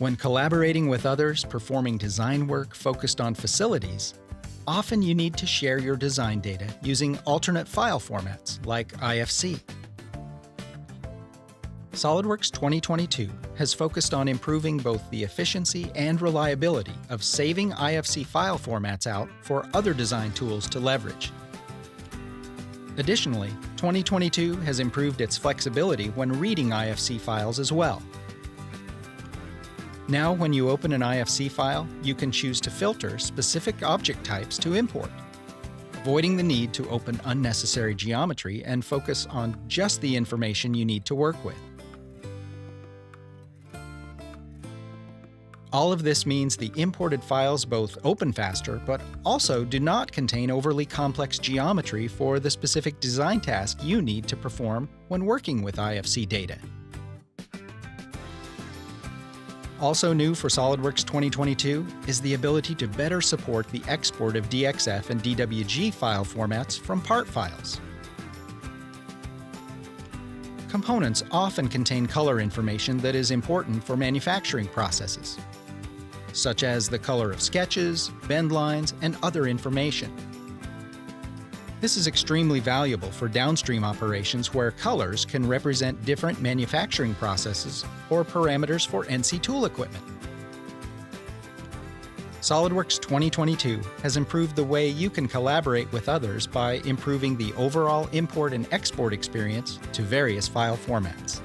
When collaborating with others performing design work focused on facilities, often you need to share your design data using alternate file formats like IFC. SOLIDWORKS 2022 has focused on improving both the efficiency and reliability of saving IFC file formats out for other design tools to leverage. Additionally, 2022 has improved its flexibility when reading IFC files as well. Now, when you open an IFC file, you can choose to filter specific object types to import, avoiding the need to open unnecessary geometry and focus on just the information you need to work with. All of this means the imported files both open faster, but also do not contain overly complex geometry for the specific design task you need to perform when working with IFC data. Also new for SOLIDWORKS 2022 is the ability to better support the export of DXF and DWG file formats from part files. Components often contain color information that is important for manufacturing processes, such as the color of sketches, bend lines, and other information. This is extremely valuable for downstream operations where colors can represent different manufacturing processes or parameters for NC tool equipment. SOLIDWORKS 2022 has improved the way you can collaborate with others by improving the overall import and export experience to various file formats.